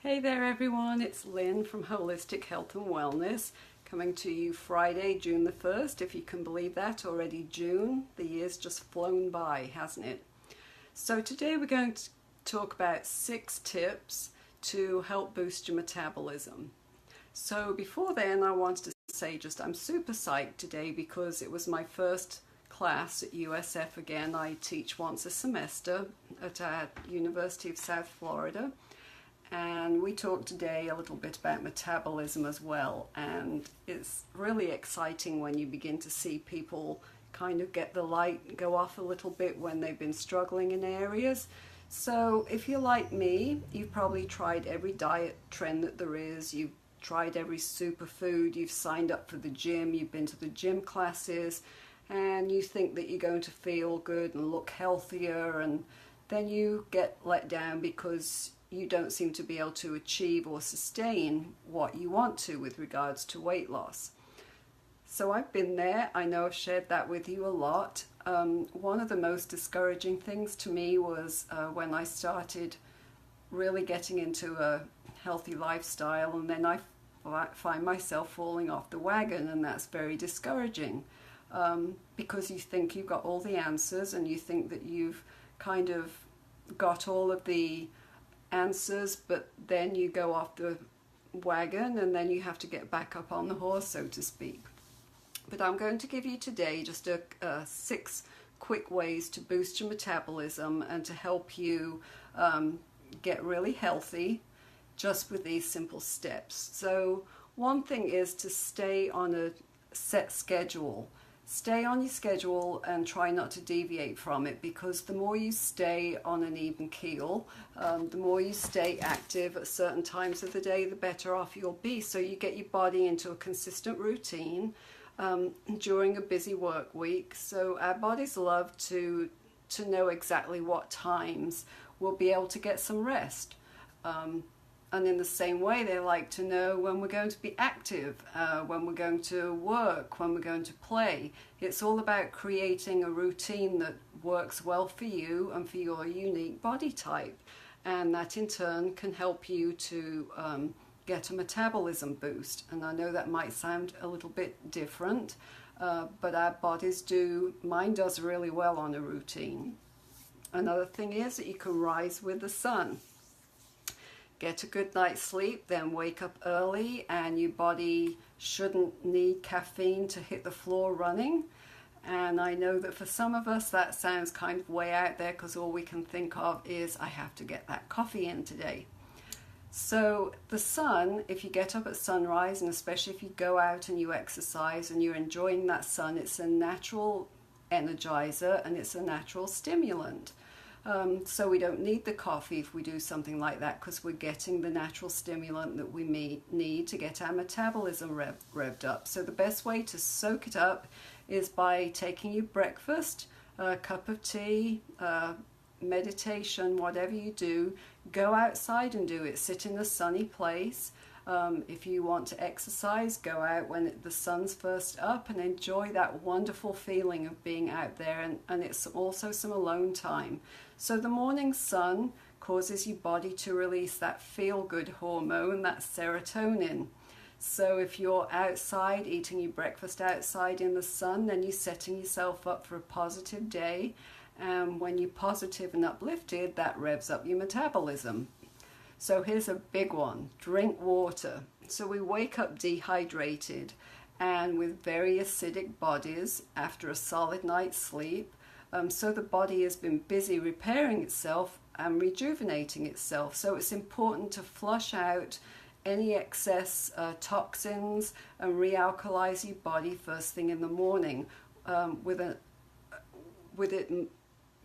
Hey there everyone, it's Lynn from Holistic Health and Wellness, coming to you Friday, June the 1st, if you can believe that, already June. The year's just flown by, hasn't it? So today we're going to talk about 6 tips to help boost your metabolism. So before then I wanted to say I'm super psyched today because it was my first class at USF again. I teach once a semester at University of South Florida. And we talked today a little bit about metabolism as well, and it's really exciting when you begin to see people kind of get the light go off a little bit when they've been struggling in areas. So if you're like me, you've probably tried every diet trend that there is, you've tried every superfood, you've signed up for the gym, you've been to the gym classes, and you think that you're going to feel good and look healthier, and then you get let down because you don't seem to be able to achieve or sustain what you want to with regards to weight loss. So I've been there. I know I've shared that with you a lot. One of the most discouraging things to me was when I started really getting into a healthy lifestyle, and then I find myself falling off the wagon, and that's very discouraging because you think you've got all the answers and you think that you've kind of got all of the answers, but then you go off the wagon and then you have to get back up on the horse, so to speak. But I'm going to give you today just 6 quick ways to boost your metabolism and to help you get really healthy just with these simple steps. So one thing is to stay on a set schedule. Stay on your schedule and try not to deviate from it, because the more you stay on an even keel, the more you stay active at certain times of the day, the better off you'll be. So you get your body into a consistent routine during a busy work week. So our bodies love to know exactly what times we'll be able to get some rest. And in the same way, they like to know when we're going to be active, when we're going to work, when we're going to play. It's all about creating a routine that works well for you and for your unique body type. And that in turn can help you to get a metabolism boost. And I know that might sound a little bit different, but our bodies do. Mine does really well on a routine. Another thing is that you can rise with the sun. Get a good night's sleep, then wake up early, and your body shouldn't need caffeine to hit the floor running. And I know that for some of us that sounds kind of way out there, because all we can think of is, I have to get that coffee in today. So the sun, if you get up at sunrise, and especially if you go out and you exercise and you're enjoying that sun, it's a natural energizer and it's a natural stimulant. So we don't need the coffee if we do something like that, because we're getting the natural stimulant that we need to get our metabolism revved up. So the best way to soak it up is by taking your breakfast, a cup of tea, meditation, whatever you do. Go outside and do it. Sit in a sunny place. If you want to exercise, go out when the sun's first up and enjoy that wonderful feeling of being out there, and it's also some alone time. So the morning sun causes your body to release that feel-good hormone, that serotonin. So if you're outside, eating your breakfast outside in the sun, then you're setting yourself up for a positive day. And when you're positive and uplifted, that revs up your metabolism. So here's a big one: drink water. So we wake up dehydrated and with very acidic bodies after a solid night's sleep. So the body has been busy repairing itself and rejuvenating itself. So it's important to flush out any excess toxins and realkalize your body first thing in the morning with it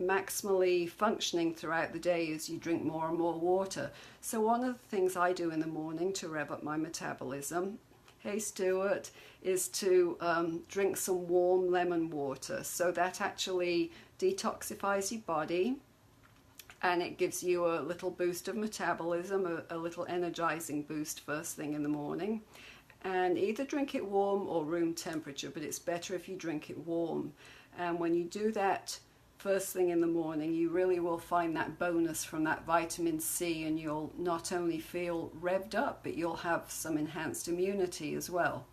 maximally functioning throughout the day as you drink more and more water. So one of the things I do in the morning to rev up my metabolism, hey Stuart, is to drink some warm lemon water. So that actually detoxifies your body and it gives you a little boost of metabolism, a little energizing boost first thing in the morning. And either drink it warm or room temperature, but it's better if you drink it warm. And when you do that first thing in the morning, you really will find that bonus from that vitamin C, and you'll not only feel revved up, but you'll have some enhanced immunity as well.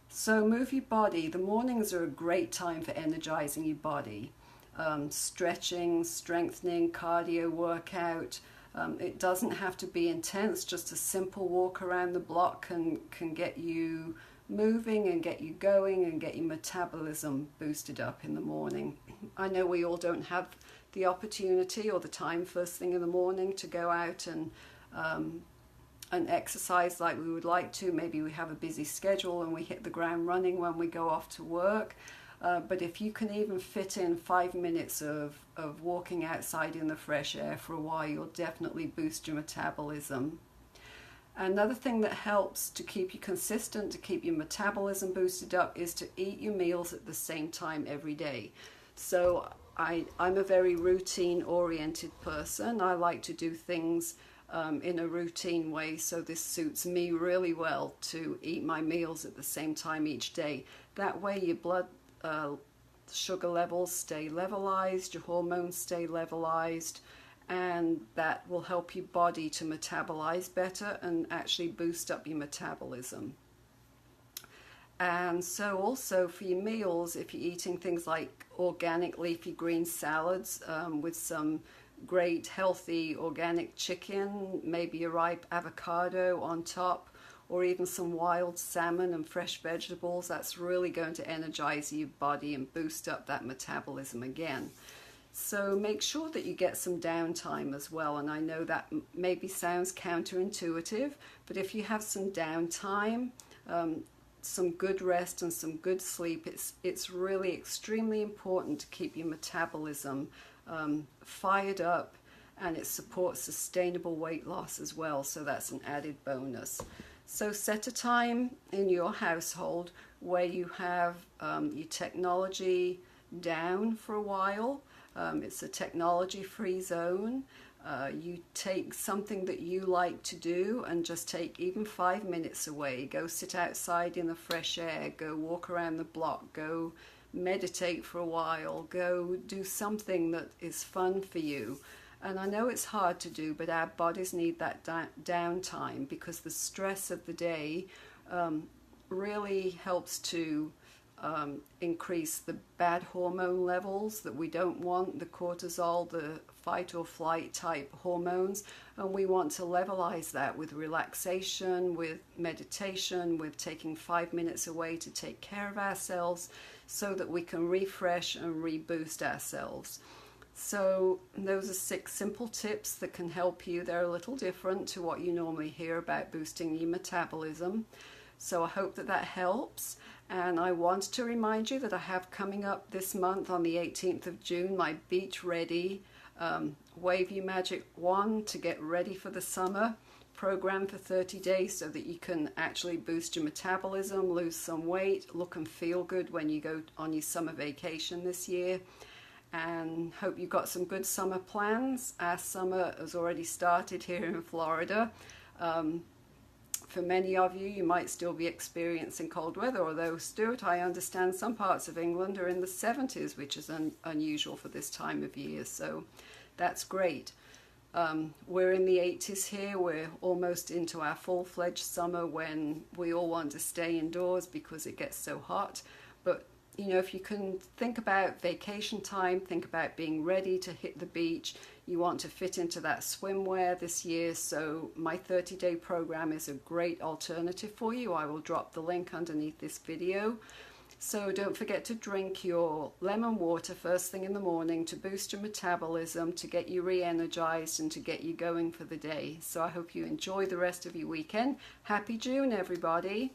So move your body. The mornings are a great time for energizing your body. Stretching, strengthening, cardio workout. It doesn't have to be intense. Just a simple walk around the block can get you moving and get you going and get your metabolism boosted up in the morning. I know we all don't have the opportunity or the time first thing in the morning to go out and exercise like we would like to. Maybe we have a busy schedule and we hit the ground running when we go off to work. But if you can even fit in 5 minutes of walking outside in the fresh air for a while, you'll definitely boost your metabolism. Another thing that helps to keep you consistent, to keep your metabolism boosted up, is to eat your meals at the same time every day. So I'm a very routine-oriented person. I like to do things in a routine way, so this suits me really well to eat my meals at the same time each day. That way your blood sugar levels stay levelized, your hormones stay levelized, and that will help your body to metabolize better and actually boost up your metabolism. And so also for your meals, if you're eating things like organic leafy green salads with some great healthy organic chicken, maybe a ripe avocado on top, or even some wild salmon and fresh vegetables, that's really going to energize your body and boost up that metabolism again. So make sure that you get some downtime as well. And I know that maybe sounds counterintuitive, but if you have some downtime, some good rest and some good sleep, it's really extremely important to keep your metabolism fired up, and it supports sustainable weight loss as well, so that's an added bonus. So set a time in your household where you have your technology down for a while. It's a technology-free zone. You take something that you like to do and just take even 5 minutes away. Go sit outside in the fresh air. Go walk around the block. Go meditate for a while. Go do something that is fun for you. And I know it's hard to do, but our bodies need that downtime, because the stress of the day really helps to increase the bad hormone levels that we don't want, the cortisol, the fight or flight type hormones, and we want to levelize that with relaxation, with meditation, with taking 5 minutes away to take care of ourselves so that we can refresh and reboost ourselves. So those are 6 simple tips that can help you. They're a little different to what you normally hear about boosting your metabolism. So I hope that helps. And I want to remind you that I have coming up this month on the 18th of June my Beach Ready Wave Your Magic Wand to get ready for the summer program for 30 days so that you can actually boost your metabolism, lose some weight, look and feel good when you go on your summer vacation this year. And hope you've got some good summer plans. Our summer has already started here in Florida. For many of you, you might still be experiencing cold weather, although, Stuart, I understand some parts of England are in the 70s, which is unusual for this time of year, so that's great. We're in the 80s here. We're almost into our full-fledged summer when we all want to stay indoors because it gets so hot. But you know, if you can think about vacation time, think about being ready to hit the beach, you want to fit into that swimwear this year, so my 30-day program is a great alternative for you. I will drop the link underneath this video. So don't forget to drink your lemon water first thing in the morning to boost your metabolism, to get you re-energized and to get you going for the day. So I hope you enjoy the rest of your weekend. Happy June, everybody.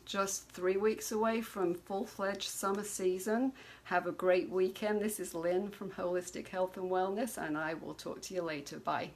Just 3 weeks away from full-fledged summer season. Have a great weekend. This is Lynn from Holistic Health and Wellness, and I will talk to you later. Bye.